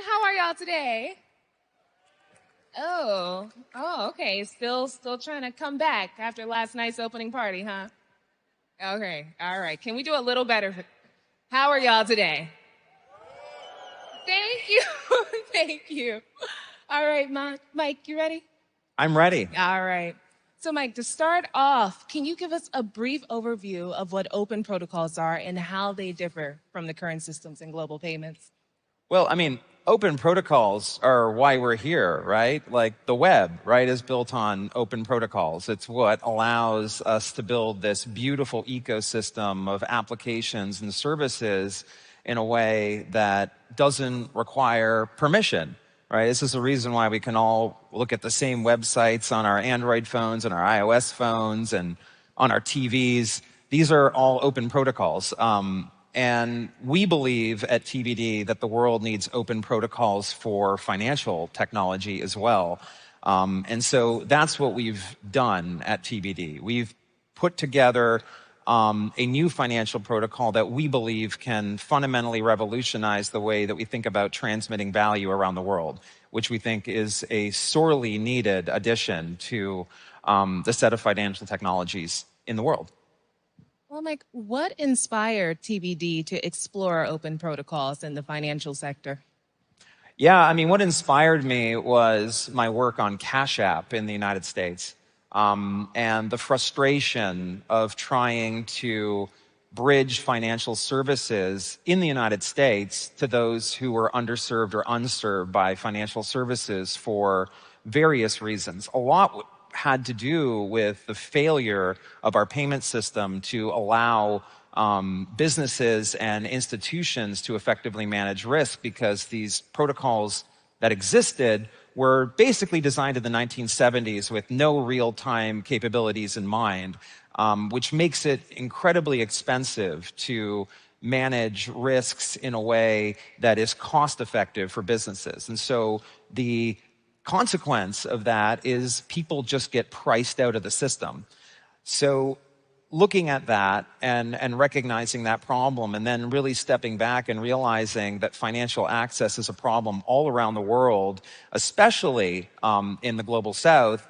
How are y'all today? Okay. Still trying to come back after last night's opening party, huh? Okay, all right. Can we do a little better? How are y'all today? Thank you. Thank you. All right, Mike, you ready? I'm ready. All right. So, Mike, to start off, can you give us a brief overview of what open protocols are and how they differ from the current systems in global payments? Well, I mean, open protocols are why we're here, right? Like the web, right, is built on open protocols. It's what allows us to build this beautiful ecosystem of applications and services in a way that doesn't require permission, right? This is the reason why we can all look at the same websites on our Android phones and our iOS phones and on our TVs. These are all open protocols. And we believe at TBD that the world needs open protocols for financial technology as well. And so that's what we've done at TBD. We've put together a new financial protocol that we believe can fundamentally revolutionize the way that we think about transmitting value around the world, which we think is a sorely needed addition to the set of financial technologies in the world. Well, Mike, what inspired TBD to explore open protocols in the financial sector? Yeah, I mean, what inspired me was my work on Cash App in the United States, and the frustration of trying to bridge financial services in the United States to those who were underserved or unserved by financial services for various reasons. A lot had to do with the failure of our payment system to allow businesses and institutions to effectively manage risk, because these protocols that existed were basically designed in the 1970s with no real-time capabilities in mind, which makes it incredibly expensive to manage risks in a way that is cost-effective for businesses. And so the consequence of that is people just get priced out of the system. So looking at that and recognizing that problem, and then really stepping back and realizing that financial access is a problem all around the world, especially in the global south,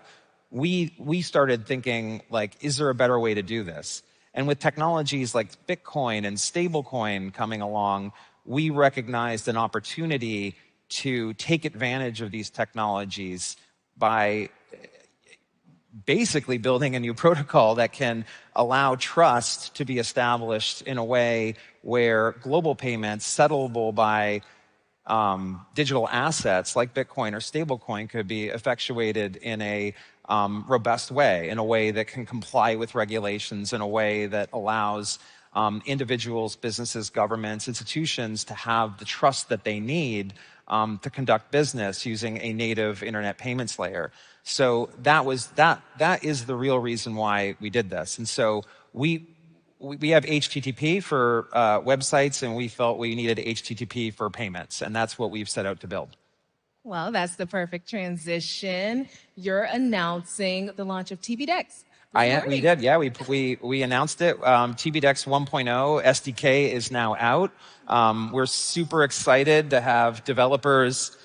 we started thinking, like, is there a better way to do this? And with technologies like Bitcoin and stablecoin coming along, we recognized an opportunity to take advantage of these technologies by basically building a new protocol that can allow trust to be established in a way where global payments settleable by digital assets like Bitcoin or stablecoin could be effectuated in a robust way, in a way that can comply with regulations, in a way that allows individuals, businesses, governments, institutions to have the trust that they need to conduct business using a native internet payments layer. So that is the real reason why we did this. And so we have HTTP for websites, and we felt we needed HTTP for payments, and that's what we've set out to build. Well, that's the perfect transition. You're announcing the launch of tbDEX. We did, yeah. We announced it. tbDEX 1.0 SDK is now out. We're super excited to have developers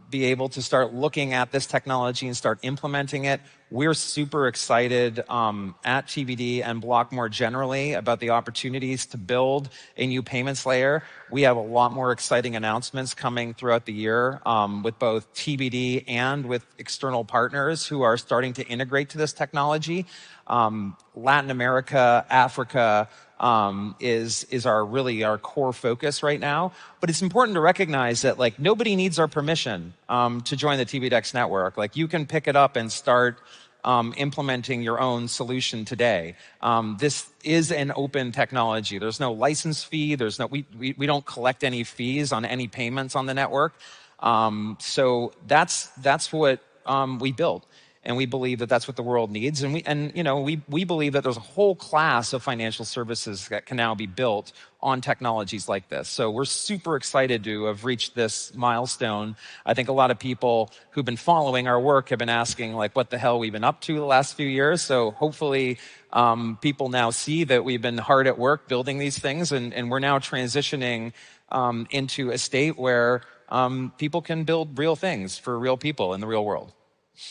be able to start looking at this technology and start implementing it. We're super excited at TBD and Block more generally about the opportunities to build a new payments layer. We have a lot more exciting announcements coming throughout the year with both TBD and with external partners who are starting to integrate to this technology. Latin America, Africa, is our core focus right now. But it's important to recognize that, like, nobody needs our permission to join the tbDEX network. Like, you can pick it up and start implementing your own solution today. This is an open technology. There's no license fee. We don't collect any fees on any payments on the network. So that's what we built. and we believe that that's what the world needs. And we believe that there's a whole class of financial services that can now be built on technologies like this. So we're super excited to have reached this milestone. I think a lot of people who've been following our work have been asking, like, what the hell we've been up to the last few years. So hopefully people now see that we've been hard at work building these things, and we're now transitioning into a state where people can build real things for real people in the real world.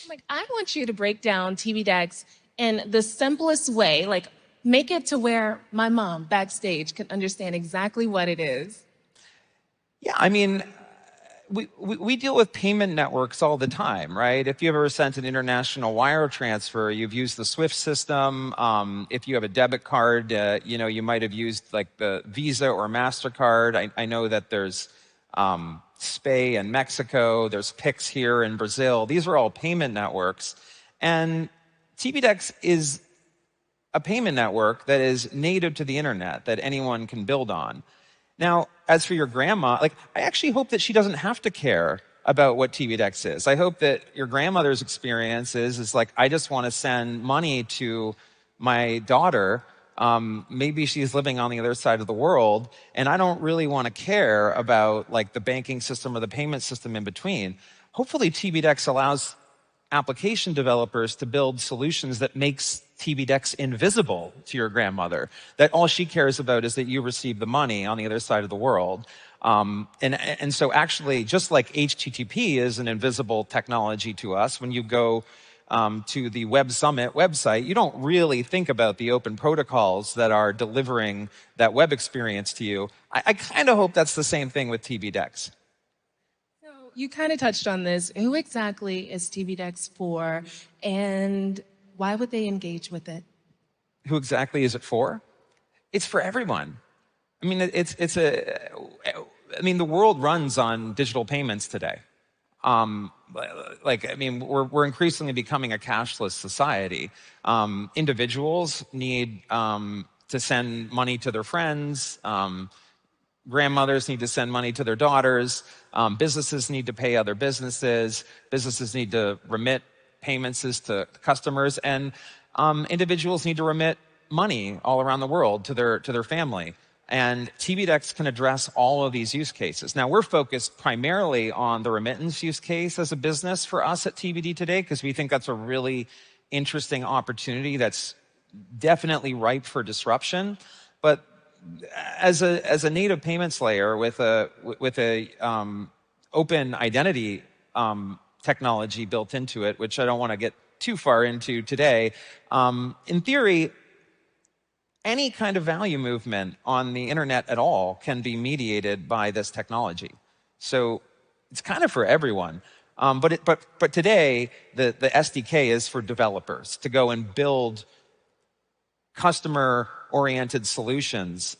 Like, I want you to break down tbDEX in the simplest way, like make it to where my mom backstage can understand exactly what it is. Yeah, I mean, we deal with payment networks all the time, right? If you ever sent an international wire transfer, you've used the SWIFT system. If you have a debit card, you might have used like the Visa or MasterCard. I know that there's SPAY in Mexico, there's Pix here in Brazil. These are all payment networks. And tbDEX is a payment network that is native to the internet that anyone can build on. Now, as for your grandma, like, I actually hope that she doesn't have to care about what tbDEX is. I hope that your grandmother's experience is like, I just want to send money to my daughter. Maybe she's living on the other side of the world, and I don't really want to care about like the banking system or the payment system in between. Hopefully tbDEX allows application developers to build solutions that makes tbDEX invisible to your grandmother, that all she cares about is that you receive the money on the other side of the world. And so actually, just like HTTP is an invisible technology to us, when you go to the Web Summit website, you don't really think about the open protocols that are delivering that web experience to you. I kind of hope that's the same thing with tbDEX. You kind of touched on this. Who exactly is tbDEX for, and why would they engage with it? Who exactly is it for? It's for everyone. I mean, the world runs on digital payments today. We're increasingly becoming a cashless society. Individuals need to send money to their friends. Grandmothers need to send money to their daughters. Businesses need to pay other businesses. Businesses need to remit payments to customers. And individuals need to remit money all around the world to their family. And tbDEX can address all of these use cases. Now, we're focused primarily on the remittance use case as a business for us at TBD today, because we think that's a really interesting opportunity that's definitely ripe for disruption. But as a native payments layer with a open identity technology built into it, which I don't want to get too far into today, in theory, any kind of value movement on the internet at all can be mediated by this technology. So it's kind of for everyone. But today, the SDK is for developers to go and build customer-oriented solutions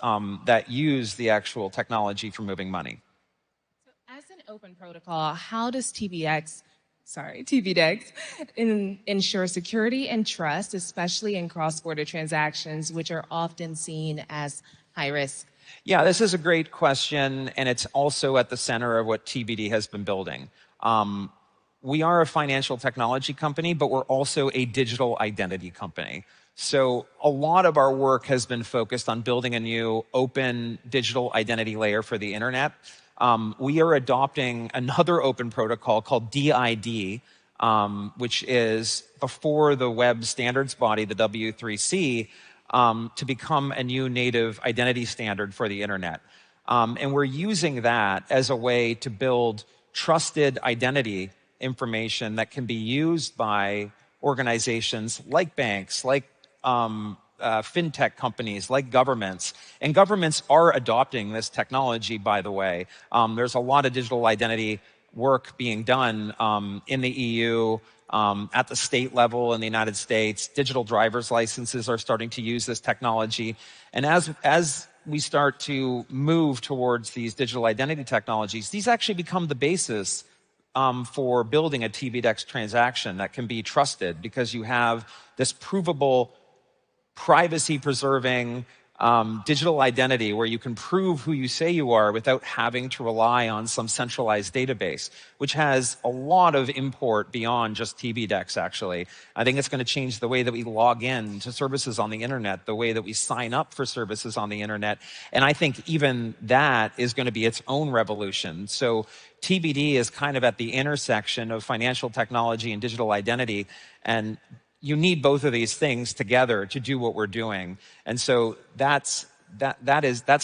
that use the actual technology for moving money. So as an open protocol, how does tbDEX ensure security and trust, especially in cross-border transactions, which are often seen as high risk? Yeah, this is a great question, and it's also at the center of what TBD has been building. We are a financial technology company, but we're also a digital identity company. So a lot of our work has been focused on building a new open digital identity layer for the internet. We are adopting another open protocol called DID, which is before the web standards body, the W3C, to become a new native identity standard for the internet. And we're using that as a way to build trusted identity information that can be used by organizations like banks, like fintech companies, like governments. And governments are adopting this technology, by the way. There's a lot of digital identity work being done in the EU, at the state level in the United States. Digital driver's licenses are starting to use this technology. And as we start to move towards these digital identity technologies, these actually become the basis for building a tbDEX transaction that can be trusted, because you have this provable, privacy-preserving, digital identity where you can prove who you say you are without having to rely on some centralized database, which has a lot of import beyond just tbDEX, actually. I think it's going to change the way that we log in to services on the internet, the way that we sign up for services on the internet. And I think even that is going to be its own revolution. So TBD is kind of at the intersection of financial technology and digital identity. And you need both of these things together to do what we're doing. And so that's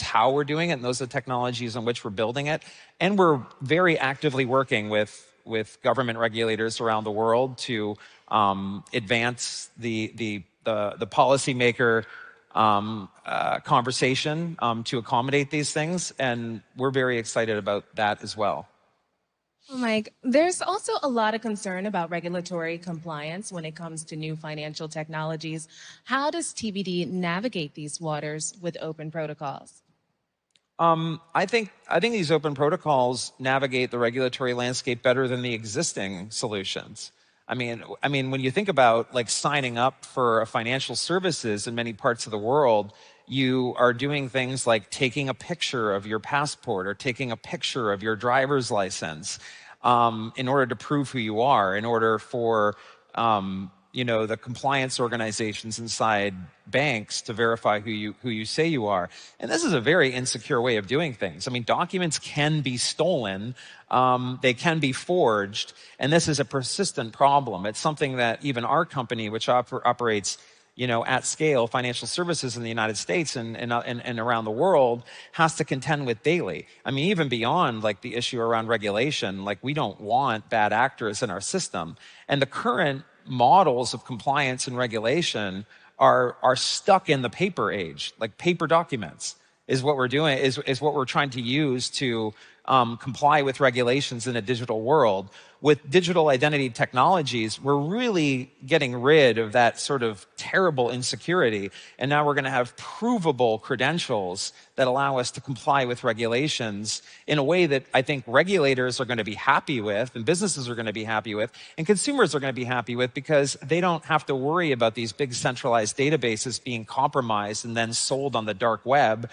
how we're doing it, and those are the technologies on which we're building it. And we're very actively working with government regulators around the world to advance the policymaker conversation to accommodate these things. And we're very excited about that as well. Mike, there's also a lot of concern about regulatory compliance when it comes to new financial technologies. How does TBD navigate these waters with open protocols? I think these open protocols navigate the regulatory landscape better than the existing solutions. I mean, when you think about like signing up for financial services in many parts of the world, you are doing things like taking a picture of your passport or taking a picture of your driver's license in order to prove who you are, in order for the compliance organizations inside banks to verify who you say you are. And this is a very insecure way of doing things. I mean, documents can be stolen, they can be forged, and this is a persistent problem. It's something that even our company, which operates at scale financial services in the United States and around the world, has to contend with daily. I mean, even beyond like the issue around regulation, like we don't want bad actors in our system. And the current models of compliance and regulation are stuck in the paper age. Like paper documents is what we're doing, is what we're trying to use to comply with regulations in a digital world. With digital identity technologies, we're really getting rid of that sort of terrible insecurity. And now we're going to have provable credentials that allow us to comply with regulations in a way that I think regulators are going to be happy with, and businesses are going to be happy with, and consumers are going to be happy with, because they don't have to worry about these big centralized databases being compromised and then sold on the dark web,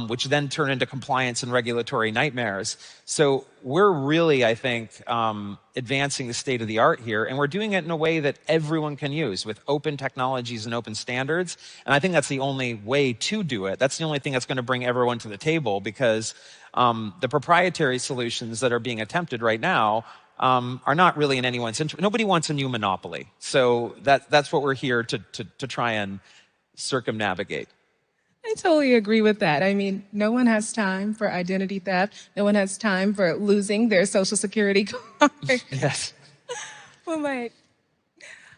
which then turn into compliance and regulatory nightmares. So we're really, I think, advancing the state of the art here, and we're doing it in a way that everyone can use with open technologies and open standards. And I think that's the only way to do it. That's the only thing that's going to bring everyone to the table, because the proprietary solutions that are being attempted right now are not really in anyone's interest. Nobody wants a new monopoly. So that's what we're here to try and circumnavigate. I totally agree with that. I mean, no one has time for identity theft. No one has time for losing their social security card. Yes. Well, Mike,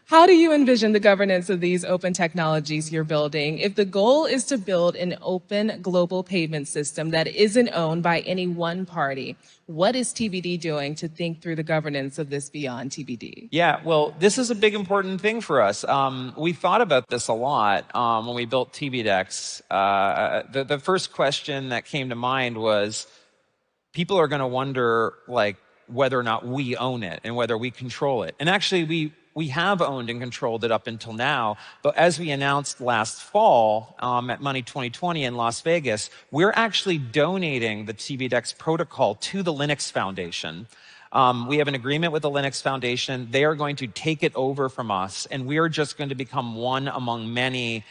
how do you envision the governance of these open technologies you're building? If the goal is to build an open global payment system that isn't owned by any one party, what is TBD doing to think through the governance of this beyond TBD? Yeah, well, this is a big important thing for us. We thought about this a lot when we built tbDEX. The first question that came to mind was, people are going to wonder like whether or not we own it and whether we control it. And actually, we have owned and controlled it up until now. But as we announced last fall at Money 2020 in Las Vegas, we're actually donating the tbDEX protocol to the Linux Foundation. We have an agreement with the Linux Foundation. They are going to take it over from us, and we are just going to become one among many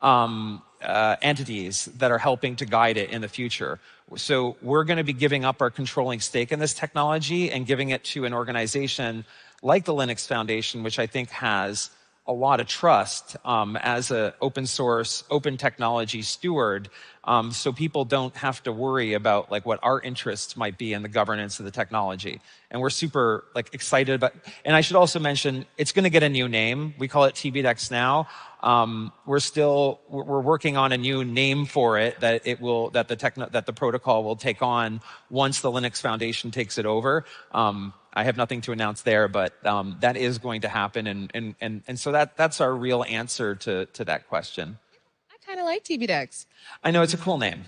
entities that are helping to guide it in the future. So we're going to be giving up our controlling stake in this technology and giving it to an organization like the Linux Foundation, which I think has a lot of trust as an open source, open technology steward, so people don't have to worry about like what our interests might be in the governance of the technology. And we're super like excited about. And I should also mention, it's going to get a new name. We call it tbDEX now. We're working on a new name for it that the protocol will take on once the Linux Foundation takes it over. I have nothing to announce there, but that is going to happen, and so that's our real answer to that question. I kind of like tbDEX. I know, it's a cool name.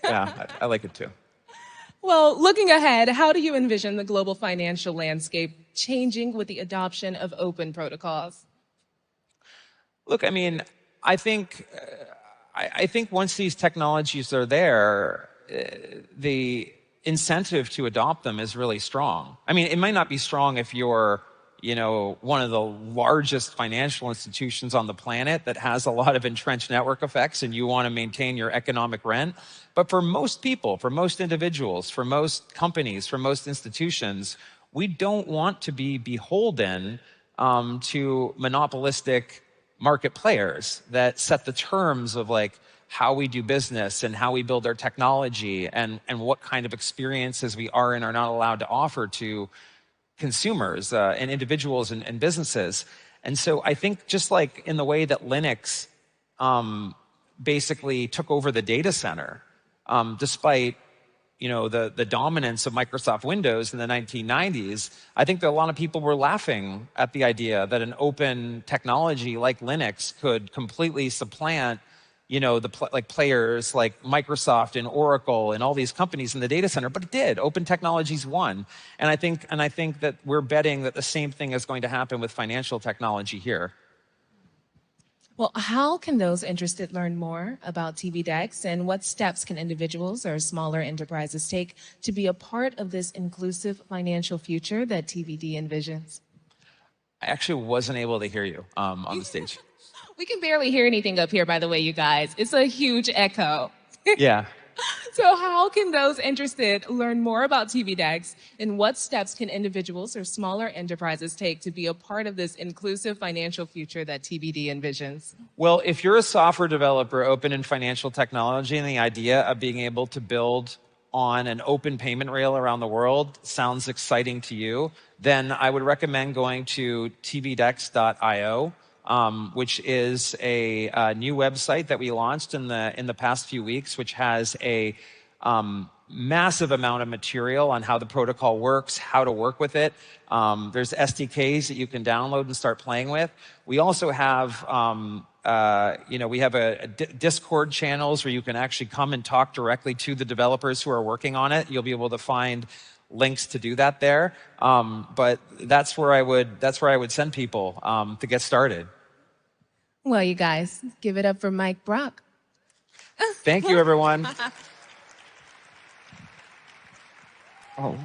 Yeah, I like it too. Well, looking ahead, how do you envision the global financial landscape changing with the adoption of open protocols? Look, I mean, I think I think once these technologies are there, the incentive to adopt them is really strong. I mean, it might not be strong if you're, one of the largest financial institutions on the planet that has a lot of entrenched network effects and you want to maintain your economic rent. But for most people, for most individuals, for most companies, for most institutions, we don't want to be beholden to monopolistic market players that set the terms of like how we do business and how we build our technology and what kind of experiences we are and are not allowed to offer to consumers and individuals and businesses. And so I think just like in the way that Linux basically took over the data center, despite the dominance of Microsoft Windows in the 1990s, I think that a lot of people were laughing at the idea that an open technology like Linux could completely supplant players like Microsoft and Oracle and all these companies in the data center, but it did. Open technologies won. And I think that we're betting that the same thing is going to happen with financial technology here. Well, how can those interested learn more about tbDEX, and what steps can individuals or smaller enterprises take to be a part of this inclusive financial future that TBD envisions? I actually wasn't able to hear you on the stage. We can barely hear anything up here, by the way, you guys. It's a huge echo. Yeah. So how can those interested learn more about tbDEX, and what steps can individuals or smaller enterprises take to be a part of this inclusive financial future that TBD envisions? Well, if you're a software developer open in financial technology and the idea of being able to build on an open payment rail around the world sounds exciting to you, then I would recommend going to tbDEX.io. Which is a new website that we launched in the past few weeks, which has a massive amount of material on how the protocol works, how to work with it. There's SDKs that you can download and start playing with. We also have we have a Discord channels where you can actually come and talk directly to the developers who are working on it. You'll be able to find links to do that there. But that's where I would send people to get started. Well, you guys, give it up for Mike Brock. Thank you, everyone. Oh.